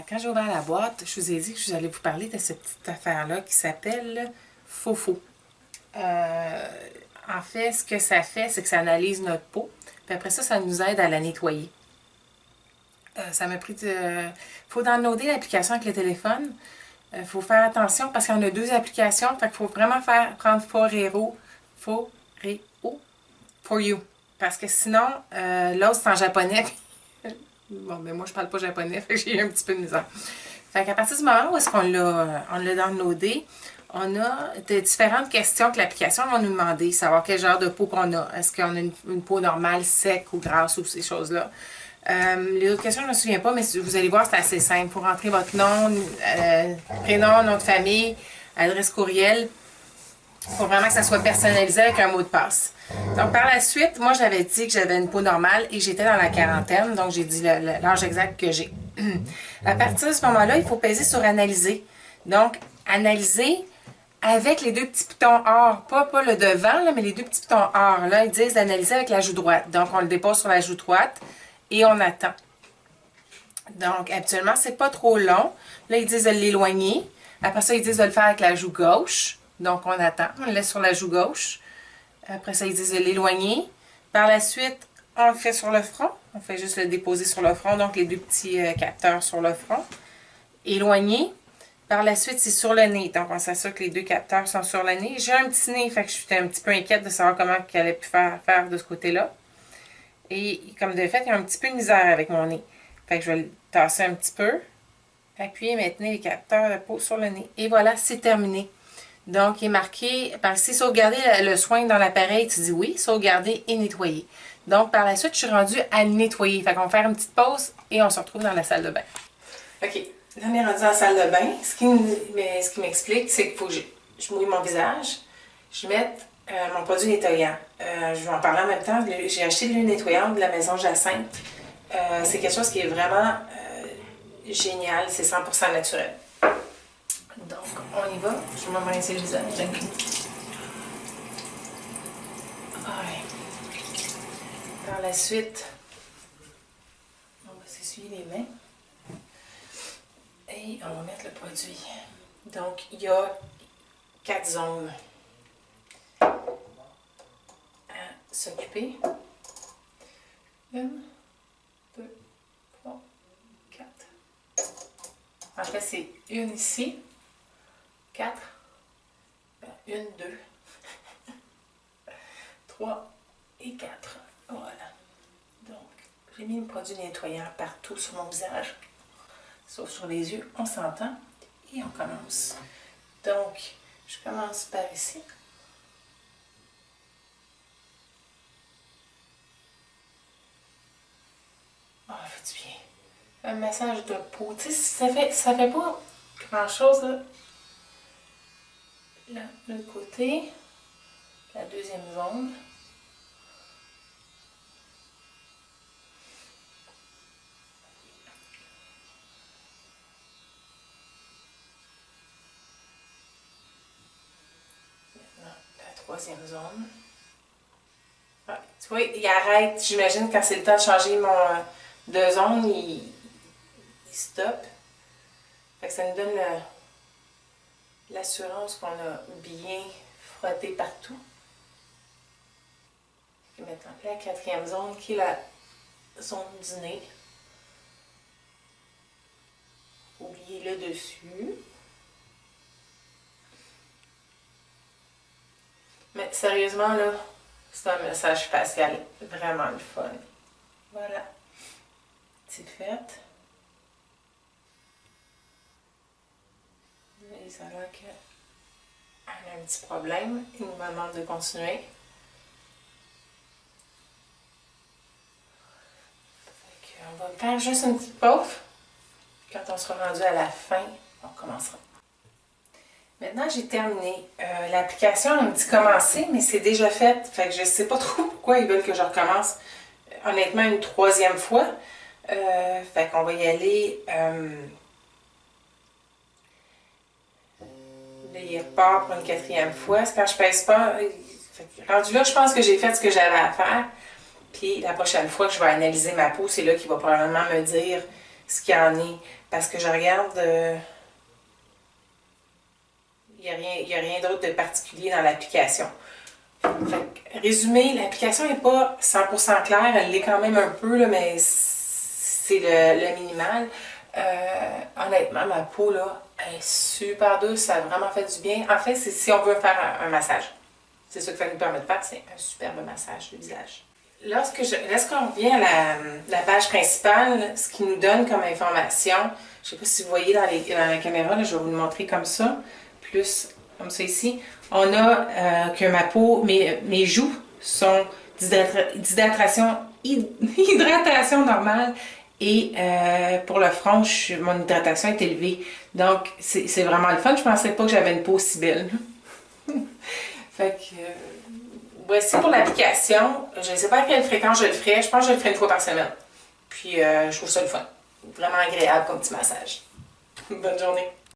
Quand j'ai ouvert la boîte, je vous ai dit que j'allais vous parler de cette petite affaire-là qui s'appelle Fofo. En fait, ce que ça fait, c'est que ça analyse notre peau. Puis après ça, ça nous aide à la nettoyer. Ça m'a pris de... faut downloader l'application avec le téléphone. Faut faire attention parce qu'il y en a deux applications. Fait qu'il faut vraiment prendre Foreo. For You. Parce que sinon, l'autre c'est en japonais. Bon, mais moi je parle pas japonais, fait que j'ai eu un petit peu de misère. Fait qu'à partir du moment où est-ce qu'on l'a downloadé, on a de différentes questions que l'application va nous demander, savoir quel genre de peau qu'on a. Est-ce qu'on a une peau normale, sec ou grasse ou ces choses-là. Les autres questions, je ne me souviens pas, mais vous allez voir, c'est assez simple. Il faut rentrer votre nom, prénom, nom de famille, adresse courriel. Il faut vraiment que ça soit personnalisé avec un mot de passe. Donc, par la suite, moi, j'avais dit que j'avais une peau normale et j'étais dans la quarantaine. Donc, j'ai dit l'âge exact que j'ai. À partir de ce moment-là, il faut peser sur analyser. Donc, analyser avec les deux petits boutons or. Pas le devant, là, mais les deux petits boutons or. Là, ils disent d'analyser avec la joue droite. Donc, on le dépose sur la joue droite et on attend. Donc, habituellement, c'est pas trop long. Là, ils disent de l'éloigner. Après ça, ils disent de le faire avec la joue gauche. Donc, on attend. On le laisse sur la joue gauche. Après ça, ils disent de l'éloigner. Par la suite, on le fait sur le front. On fait juste le déposer sur le front. Donc, les deux petits capteurs sur le front. Éloigner. Par la suite, c'est sur le nez. Donc, on s'assure que les deux capteurs sont sur le nez. J'ai un petit nez, fait que je suis un petit peu inquiète de savoir comment elle a pu faire de ce côté-là. Et comme de fait, il y a un petit peu de misère avec mon nez. Fait que je vais le tasser un petit peu. Appuyer maintenant les capteurs de peau sur le nez. Et voilà, c'est terminé. Donc, il est marqué, parce que si sauvegarder le soin dans l'appareil, tu dis oui, sauvegarder et nettoyer. Donc, par la suite, je suis rendue à nettoyer. Fait qu'on va faire une petite pause et on se retrouve dans la salle de bain. OK, là, on est rendu dans la salle de bain. Ce qui m'explique, c'est qu'il faut que je mouille mon visage, je mette mon produit nettoyant. Je vais en parler en même temps. J'ai acheté de l'huile nettoyante de la maison Jacinthe. C'est quelque chose qui est vraiment génial. C'est 100% naturel. Donc, on y va. Je vais me rincer le visage. Ouais. Par la suite, on va s'essuyer les mains. Et on va mettre le produit. Donc, il y a 4 zones à s'occuper. 1, 2, 3, 4. En fait, c'est une ici. 4. 1, 2. 3 et 4. Voilà. Donc, j'ai mis le produit nettoyant partout sur mon visage. Sauf sur les yeux, on s'entend. Et on commence. Donc, je commence par ici. Ah, oh, fait du bien. Un massage de peau. Tu sais, ça fait pas grand-chose, là. Là, de l'autre côté, la deuxième zone. Maintenant, la troisième zone. Ah, tu vois, il arrête, j'imagine, quand c'est le temps de changer de zone, il stoppe. Fait que ça nous donne l'assurance qu'on a bien frotté partout. Et maintenant, la quatrième zone qui est la zone du nez. Oubliez le dessus. Mais sérieusement, là, c'est un massage facial vraiment le fun. Voilà. C'est fait. Et ça a l'air qu'on a un petit problème. Il nous demande de continuer. On va faire juste une petite pause. Quand on sera rendu à la fin, on commencera. Maintenant, j'ai terminé. L'application me dit commencer, mais c'est déjà fait. Fait que je ne sais pas trop pourquoi ils veulent que je recommence. Honnêtement, une troisième fois. Fait qu'on va y aller. Là, il repart pour une quatrième fois. C'est quand je pèse pas. Rendu là, je pense que j'ai fait ce que j'avais à faire. Puis la prochaine fois que je vais analyser ma peau, c'est là qu'il va probablement me dire ce qu'il y en est. Parce que je regarde, il n'y a rien d'autre de particulier dans l'application. Résumé, l'application n'est pas 100% claire, elle l'est quand même un peu, là, mais c'est le minimal. Honnêtement, ma peau là, elle est super douce, ça a vraiment fait du bien. En fait, c'est si on veut faire un massage. C'est ça que ça nous permet de faire, c'est un superbe massage du visage. Lorsqu'on revient à la page principale, ce qui nous donne comme information, je ne sais pas si vous voyez dans la caméra, là, je vais vous le montrer comme ça, plus comme ça ici. On a que ma peau, mes joues sont d'hydratation hydratation normale et pour le front, mon hydratation est élevée. Donc, c'est vraiment le fun. Je ne pensais pas que j'avais une peau si belle. Fait que, voici pour l'application. Je ne sais pas à quelle fréquence je le ferai. Je pense que je le ferai une fois par semaine. Puis, je trouve ça le fun. Vraiment agréable comme petit massage. Bonne journée.